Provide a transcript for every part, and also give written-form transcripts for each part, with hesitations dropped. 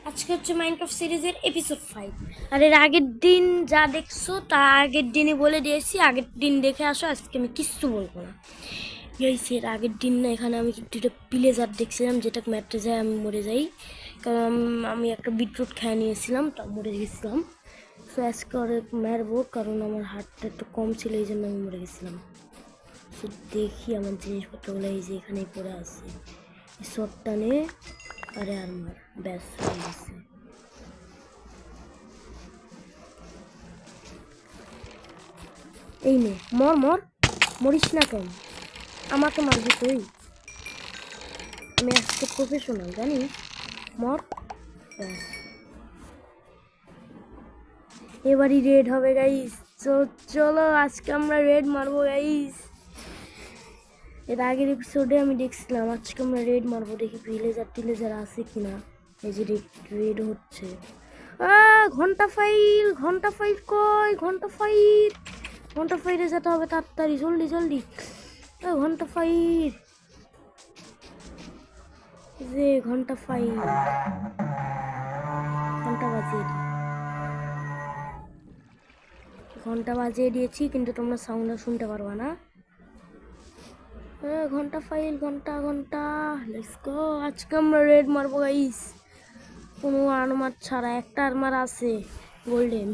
আজকে হচ্ছে মাইনক্রাফট সিরিজের এপিসোড 5। আর এর আগের দিন যা দেখছো তা আগের দিনই বলে দিয়েছি, আগের দিন দেখে আসো, আজকে আমি কিচ্ছু বলবো না। এর আগের দিন না এখানে আমি দুটো প্লেজার দেখছিলাম, যেটা ম্যাটে যায় আমি মরে যাই, কারণ আমি একটা বিটরুট খেয়ে নিয়েছিলাম, তা মরে গেছিলাম। তো আজকে অনেক মারবো, কারণ আমার হাতটা একটু কম ছিল, এই জন্য আমি মরে গেছিলাম। তো দেখি আমার জিনিসপত্রগুলো এই যে এখানেই পড়ে আছে, এই শটটা নিয়ে আরে আর মার ব্যাস হয়ে গেছে। এই নে মর মর, মরিস না কেন, আমাকে মারবি তুই? আমি আজকে প্রফেশনাল জানিস, মর ব্যাস। এবারই রেড হবে গাইস, তো চলো আজকে আমরা রেড মারবো গাইস। এর আগের এপিসোডে আমি দেখছিলাম, আজকে আমরা রেড মারবো, দেখি ভিলেজার আছে কিনা। এই যে রেড হচ্ছে, ঘন্টা ফাইল কই, ঘন্টা ফাইরে যেতে হবে তাড়াতাড়ি, জলদি জলদি, ঘন্টা ফাইর যে ঘন্টা ফাইল, ঘন্টা বাজিয়ে দিয়েছি, কিন্তু তোমরা সাউন্ড শুনতে পারবা না। ঘন্টা ফাইল, ঘন্টা ঘন্টা, লেটস গো। আজকে আমরা রেড মারবো গাইস, কোনো আর্মার ছাড়া। একটা আর্মার আছে গোল্ডেন,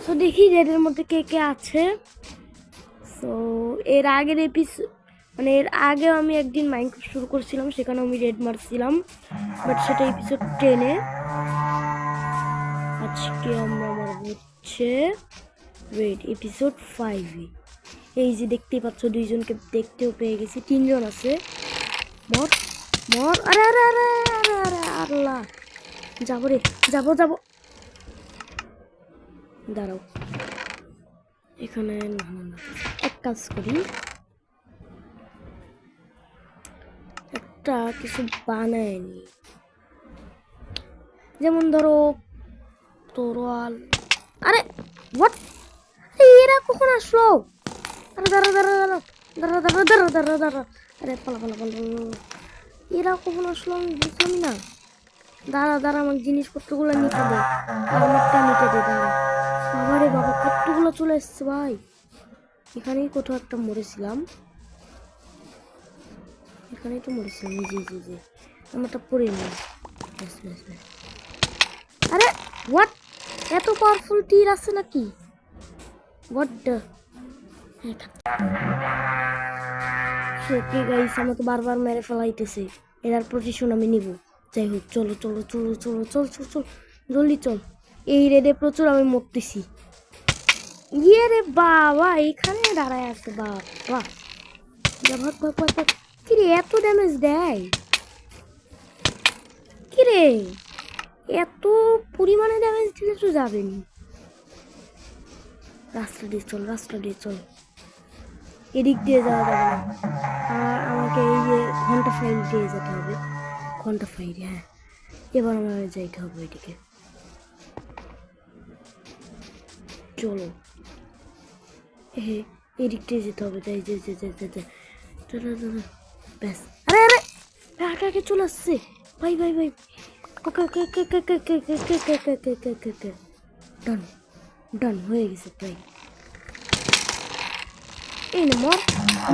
তো দেখি রেডের মধ্যে কে কে আছে। তো এর আগের এপিসোড মানে এর আগেও আমি একদিন মাইনক্রাফট শুরু করছিলাম, সেখানে আমি রেড মারছিলাম, বাট সেটা এপিসোড 10-এ। আজকে আমরা মারবো হচ্ছে রেড এপিসোড 5-এ। এই যে দেখতেই পাচ্ছ, দুইজনকে দেখতেও পেয়ে গেছি, 3জন আছে। মর মর, আরে আরে আরে আরে আরে আল্লাহ, যাবো রে, যাবো যাবো, দাঁড়াও এখানে। না না না, এক কাজ করি, একটা কিছু বানায় নি, যেমন ধরো তরোয়াল। আরে হোয়াট, এরা কখন আসলো? আরে দাঁড়া দাঁড়া দাঁড়া দাঁড়া দাঁড়া দাঁড়া দাঁড়া দাঁড়া, আরে পালা পালা পালা, এরা কখন আসলো আমি বুঝলামই না। দাঁড়া দাঁড়া, আমার জিনিসপত্রগুলো নিতে দে, আমারটা নিতে দে, দাঁড়া। বাবারে বাবা, কতগুলো চলে এসছে ভাই। এখানেই কোথাও একটা মরেছিলাম, এখানেই তো মরেছিলাম, জি জি জি, আমারটা পড়ে নি। আরে হোয়াট, এত পাওয়ারফুল তীর আছে নাকি? হোয়াট দ্য, সত্যি গাইস আমাকে বারবার মেরে ফেলাইতেছে, এরার প্রতিশোধ আমি নিব। যাই হোক, চলো চলো চলো চলো চল চল চল, জলদি চল। এই রেডে প্রচুর আমি মরতেছি। ইয়ে রে বাবা, এখানে দাঁড়ায় আছে বাবা, ভাগ ভাগ ভাগ ভাগ। কিরে এত ড্যামেজ দেয়, কিরে এত পরিমাণে ড্যামেজ দিলে তো যাবেনি। রাস্তা দিয়ে চল, রাস্তা দিয়ে চল, এদিক দিয়ে যাওয়া যাবে না, আর আমাকে এই যে ঘন্টা ফাইল দিয়ে যেতে হবে। ঘন্টা ফাইল, হ্যাঁ, এবার আমার যাইতে হবে ওইদিকে। চলো এদিক দিয়ে যেতে হবে, যাই যাই যাই যাই যাই যাই, ব্যাস। আরে আরে আগে আগে চলে আসছে, ভাই ভাই ভাই, ওকে ওকে ওকে ওকে ওকে ওকে ওকে ওকে ওকে ওকে ওকে ওকে, ডান ডান হয়ে গেছে প্রায়। এই না মর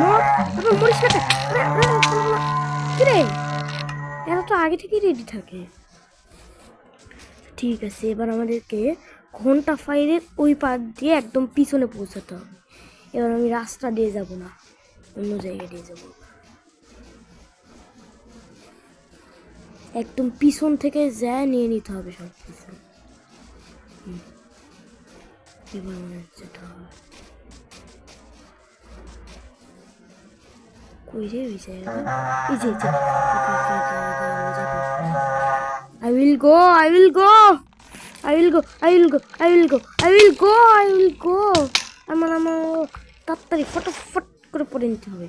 মর, আবার মরিস না, কিরে এরা তো আগে থেকেই রেডি থাকে। ঠিক আছে, এবার আমাদেরকে ঘন্টা ফাইলের ওই পার দিয়ে একদম পিছনে পৌঁছাতে হবে। এবার আমি রাস্তা দিয়ে যাব না, অন্য জায়গায় দিয়ে যাব, একদম পিছন থেকে যা নিয়ে নিতে হবে সব কিছু। এবার আমার যেতে হবে কই রে ওই জায়গাটা, এই যে I will go, I will go, I will go, I will go, I will go, I will go, I will go. আমার তাড়াতাড়ি ফটাফট করে পড়ে নিতে হবে।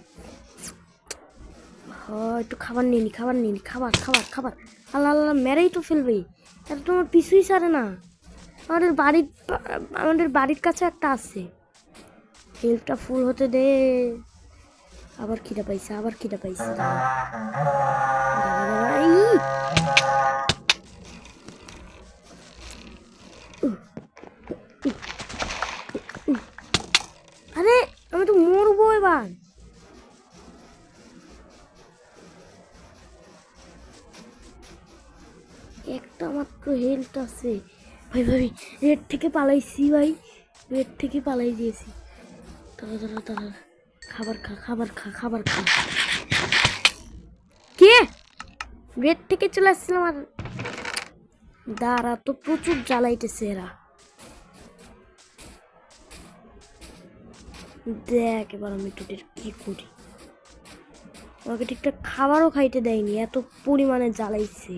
একটু খাবার নিয়ে নি, খাবার নিয়ে নি, খাবার খাবার খাবার, আল্লাহ আল্লাহ মেরেই তো ফেলবে, এটা তোমার পিছুই ছাড়ে না। আমাদের বাড়ির কাছে একটা আছে, হেলথটা ফুল হতে দে। আবার খিদা পাইছে, আবার খিদা পাইছে, একটা মাত্র হেলথ আছে ভাই। ভাই রেড থেকে পালাইছি ভাই, রেড থেকে পালাই দিয়েছি। তারা তারা তারা খাবার খা, খাবার খা, খাবার খা। কে রেড থেকে চলে আসছিলাম আর দাঁড়া তো, প্রচুর জ্বালাইতেছে এরা। দেখ এবার আমি তোদের কি করি। আমাকে ঠিকঠাক খাবারও খাইতে দেয়নি, এত পরিমাণে জ্বালাইছে।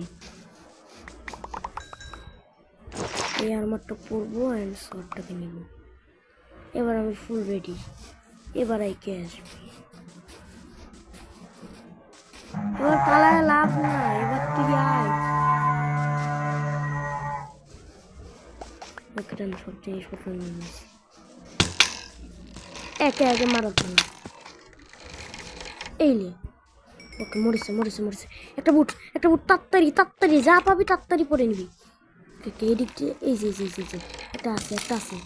এই আর্মারটা পরবো অ্যান্ড শর্টটাকে নিব। এবার আমি ফুল রেডি। এবার আইকে আসবি। এবার পালায় লাভ না, এবার তুই আয়। ওকে আমি সব জিনিসপত্র নিয়ে নিয়েছি। একে একে মারার জন্য এই নে। ওকে মরেছে মরেছে মরেছে। একটা বুট, একটা বুট, তাড়াতাড়ি তাড়াতাড়ি যা পাবি তাড়াতাড়ি পরে নিবি। এই দিক দিয়ে এই যে যে যে যে একটা আছে, একটা আছে,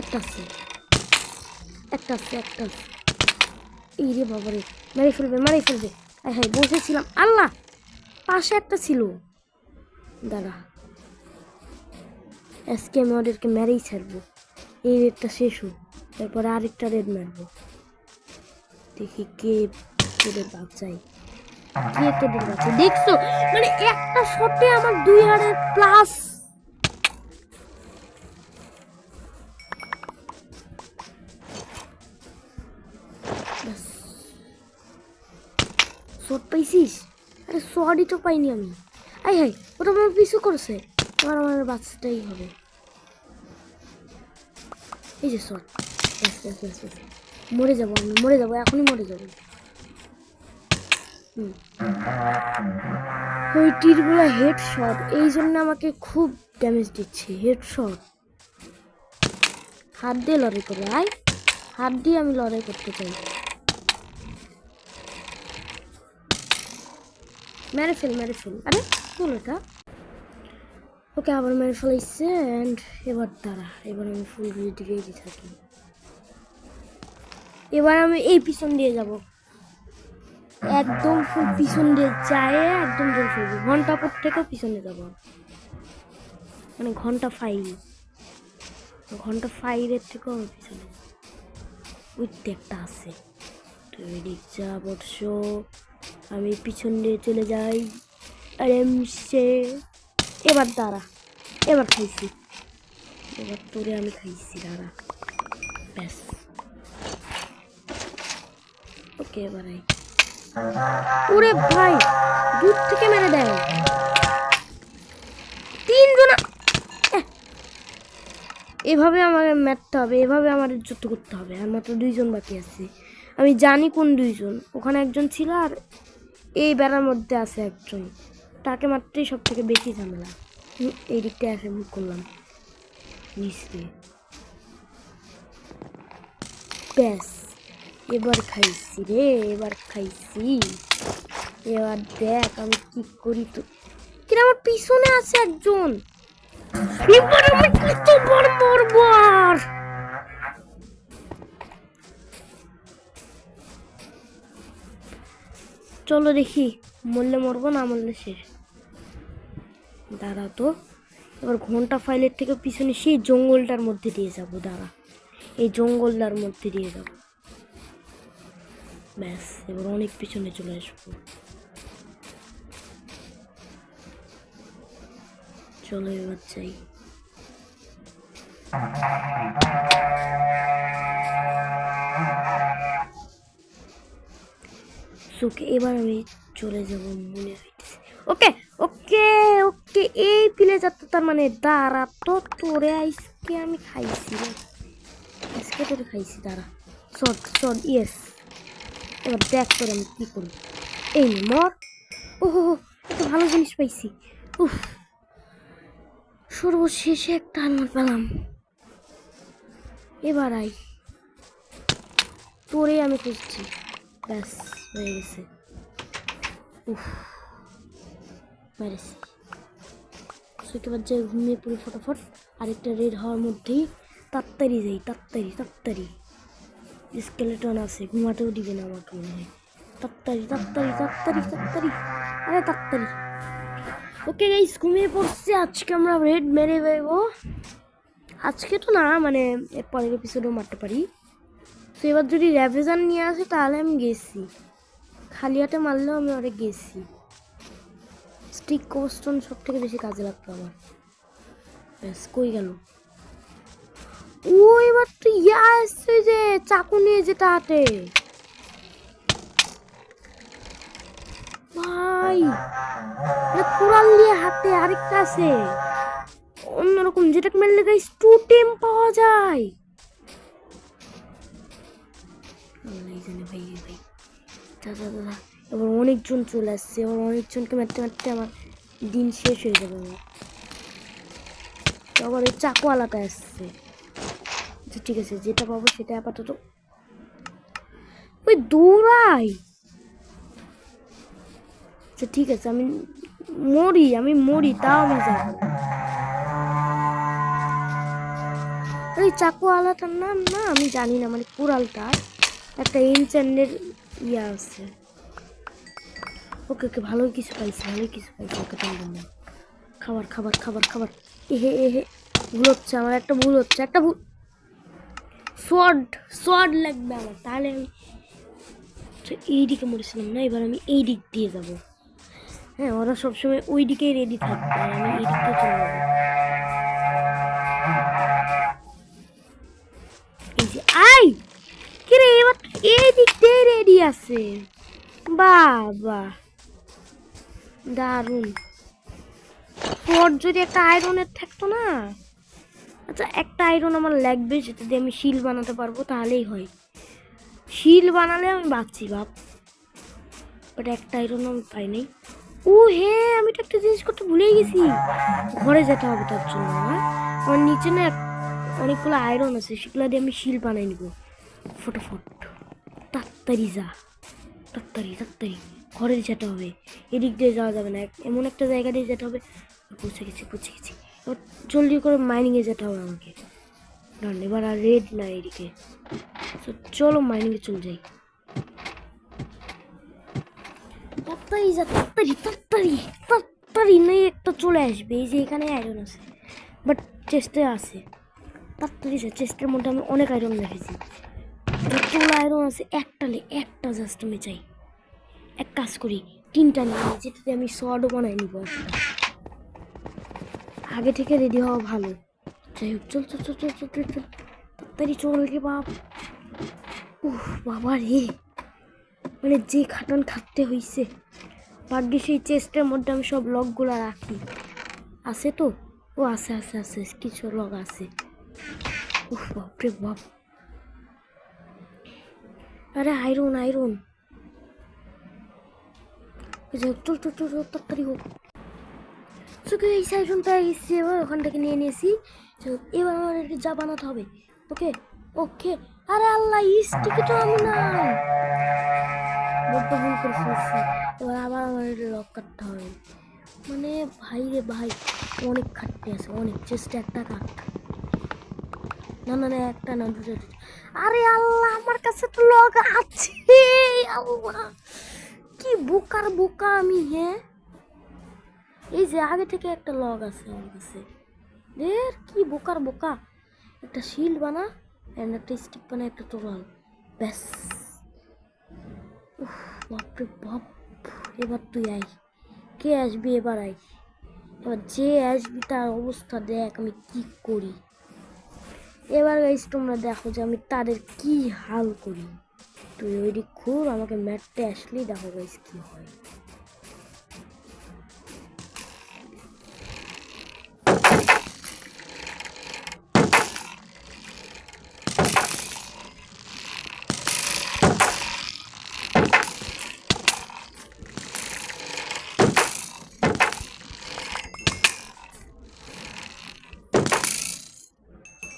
একটা আছে, একটা আছে, একটা আছে। এই রে বাবারে, মেরে ফেলবে মেরে ফেলবে। আয় হায় বসেছিলাম, আল্লাহ পাশে একটা ছিল। দাঁড়া আজকে আমি ওদেরকে মেরেই ছাড়বো। এই রেডটা শেষ হোক, তারপরে আরেকটা রেড মারবো। দেখি কে তোদের বাঁচাই, কে তোদের বাঁচাই। দেখছো মানে একটা শটে আমার 2 প্লাস। শট পাইছিস? আরে শটই তো পাইনি আমি। আই হাই ওটা আমার পিছু করেছে, এবার আমার বাঁচতেই হবে। এই যে শট, মরে যাবো আমি, মরে যাবো এখনই, মরে যাবো। ওই তীরগুলো হেড শট, এই জন্য আমাকে খুব ড্যামেজ দিচ্ছে। হেড শট, হাত দিয়ে লড়াই করে আয়, হাত দিয়ে আমি লড়াই করতে চাই। মেরে ফেল মেরে ফেল। আরে বল এটা। ওকে আবার মেরে ফেলাইছে। অ্যান্ড এবার দাঁড়া, এবার আমি ফুল রেডি থাকি। এবার আমি এই পিছন দিয়ে যাব, একদম ফুল পিছন দিয়ে যায়, একদম জোর ফেলবো। ঘন্টা পর থেকেও পিছনে যাব, মানে ঘন্টা 5 থেকেও আমি পিছনে। ওই একটা আছে, তো এদিক যা বৎস, আমি পিছন দিয়ে চলে যাই আরামসে। এবার দাঁড়া, এবার খাইছি, এবার তোরে আমি খাইছি। দাঁড়া ব্যাস। ওকে এবার আই। ওরে ভাই দূর থেকে মেরে দেয় 3 জন। এভাবে আমাকে মারতে হবে, এভাবে আমার যুদ্ধ করতে হবে। আর মাত্র 2 জন বাকি আছে। আমি জানি কোন 2 জন, ওখানে একজন ছিল আর এই বেড়ার মধ্যে আছে একজন। তাকে মারতেই সব থেকে বেশি ঝামেলা। এই দিকটা এসে মুখ করলাম নিচ দিয়ে। ব্যাস এবার খাইছি রে, এবার খাইছি। এবার দেখ আমি কি করি। তো কিনা আমার পিছনে আছে একজন, এবার আমি কতবার মরবো। আর চলো দেখি, মরলে মরবো, না মরলে শেষ। দাঁড়া তো, এবার ঘন্টা ফাইলের থেকে পিছনে সেই জঙ্গলটার মধ্যে দিয়ে যাব। দাঁড়া এই জঙ্গলটার মধ্যে দিয়ে যাব। ব্যাস এবার অনেক পিছনে চলে আসবো। চলো এবার যাই। ওকে এবার আমি চলে যাব মনে হইতেছে। ওকে ওকে ওকে এই প্লেজারটা তার মানে। দাঁড়া তো, তোরে আজকে আমি খাইছি রে, আজকে তোরে খাইছি। দাঁড়া শট শট, ইয়েস। এবার দেখ তোরে আমি কি করি। এই নে মর। ওহো একটা ভালো জিনিস পাইছি। উফ সর্বশেষে একটা আর্মার পেলাম। এবার আই, তোরে আমি খুঁজছি। ব্যাস হয়ে গেছে। উফ মেরেছি। এবার যাই ঘুমিয়ে পড়ি ফটাফট। আরেকটা রেড হওয়ার মধ্যেই তাড়াতাড়ি যাই, তাড়াতাড়ি তাড়াতাড়ি। স্কেলেটন আছে, ঘুমাতেও দিবে না আমাকে মনে হয়। তাড়াতাড়ি তাড়াতাড়ি তাড়াতাড়ি তাড়াতাড়ি, আরে তাড়াতাড়ি। ওকে গাইস, ঘুমিয়ে পড়ছে। আজকে আমরা রেড মেরে দেবো। আজকে তো না, মানে এর পরের এপিসোডও মারতে পারি। তো এবার যদি র্যাভেজান নিয়ে আসে তাহলে আমি গেছি, খালি হাতে মারলেও আমি অনেক গেছি। স্টিক কোস্টন সব থেকে বেশি কাজে লাগতো আমার। ব্যাস, কই গেল ও? এবার তো ইয়া আসছে যে চাকু নিয়ে যেতে হাতে। ভাই কুড়াল নিয়ে হাতে আরেকটা আছে অন্যরকম, যেটাকে মারলে গাইস টোটেম পাওয়া যায়। ভাই ভাই দাদা দাদা, এবার অনেকজন চলে আসছে। এবার অনেকজনকে মারতে মারতে আমার দিন শেষ হয়ে যাবে। আবার ওই চাকুওয়ালাটা আসছে। ঠিক আছে, যেটা পাবো সেটা আপাতত। ওই দৌড়াই। আচ্ছা ঠিক আছে, আমি মরি তাও আমি যাবো। ওই চাকুওয়ালাটার নাম না আমি জানি না, মানে কুড়ালটার একটা এনচ্যান্টের ইয়া আছে। ওকে ওকে, ভালোই কিছু পাইছি। ওকে টেনশন নেই। খাবার খাবার খাবার খাবার। এহে ভুল হচ্ছে আমার, একটা ভুল। সোয়ার্ড লাগবে আমার, তাহলে আমি এই দিকে মরেছিলাম না, এবার আমি এই দিক দিয়ে যাব। হ্যাঁ, ওরা সবসময় ওই দিকেই রেডি থাকবে আর আমি এই দিক দিয়ে চলে যাবো। এই যে আই কে রে, এবার এই দিক দিয়ে রেডি আছে। বাবা দারুণ। সোয়ার্ড যদি একটা আয়রনের থাকতো না। আচ্ছা, একটা আয়রন আমার লাগবে, যেটা দিয়ে আমি শিল বানাতে পারবো, তাহলেই হয়। শিল বানালে আমি বাঁচছি বাপ, বাট একটা আয়রন আমি পাই নাই। ও হ্যাঁ, আমি তো একটা জিনিস করতে ভুলেই গেছি। ঘরে যেতে হবে তার জন্য। আমার নিচে না অনেকগুলো আয়রন আছে, সেগুলো দিয়ে আমি শিল বানাই নিব ফটাফট। তাড়াতাড়ি যা, তাড়াতাড়ি ঘরে যেতে হবে। এদিক দিয়ে যাওয়া যাবে না, এমন একটা জায়গা দিয়ে যেতে হবে। পৌঁছে গেছি। এবার জলদি করে মাইনিংয়ে যেতে হবে আমাকে। এবার আর রেড না এদিকে। চলো মাইনিংয়ে চলে যাই। তাড়াতাড়ি নেই, একটা চলে আসবে। এই যে এখানে আয়রন আছে, বাট চেস্টে আছে। তাড়াতাড়ি চেস্টের মধ্যে আমি অনেক আয়রন রেখেছি। যতগুলো আয়রন আছে একটা জাস্ট আমি চাই। এক কাজ করি, 3টা নিয়ে, যেটাতে আমি সর্ডও বানাই নিব একটা। আগে থেকে রেডি হওয়া ভালো। যাই হোক, চল তাড়াতাড়ি চল রে বাপ। উহ বাবা রে, মানে যে খাটান খাটতে হইছে। ভাগ্যে সেই চেস্টের মধ্যে আমি সব লকগুলো রাখি। আছে তো? ও আছে, কিছু লক আছে। উহ বাপরে বাপ। আরে আয়রন। চল তাড়াতাড়ি হোক। চোখে এই আয়রনটা এসেছি, এবার ওখান থেকে নিয়ে নিয়েছি। এবার আমার যা বানাতে হবে। ওকে। আরে আল্লাহ, স্টিকি তো আমি না, বড্ড ভুল করে ফেলছি। এবার আবার আমার লক কাটতে হবে। মানে ভাই রে ভাই, অনেক খাটতে আছে, অনেক। চেষ্টা একটা কাট। না একটা না, দুটো। আরে আল্লাহ, আমার কাছে তো লক আছে। আল্লাহ, কি বোকা আমি। হ্যাঁ, এই যে আগে থেকে একটা লক আছে আমার কাছে। কি বোকা। একটা শিল্ড বানা, একটা স্টিক বানা, একটা টোরাল, ব্যাস। বাপরে বাপ। এবার তুই আই, কে আসবি? এবার যে আসবি তার অবস্থা দেখ আমি কি করি। এবার গাইস তোমরা দেখো যে আমি তাদের কি হাল করি। তুই ওইদিক ঘুর, আমাকে ম্যাটতে আসলেই দেখো গাইস কি হয়।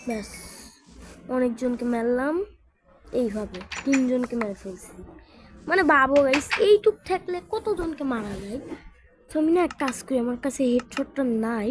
ব্যাস, অনেকজনকে মারলাম এইভাবে, 3জনকে মেরে ফেলছি। মানে বাবু গাইস, এইটুক থাকলে কতজনকে মারা যায়। তো আমি না এক কাজ করি, আমার কাছে হেডশটটা নাই।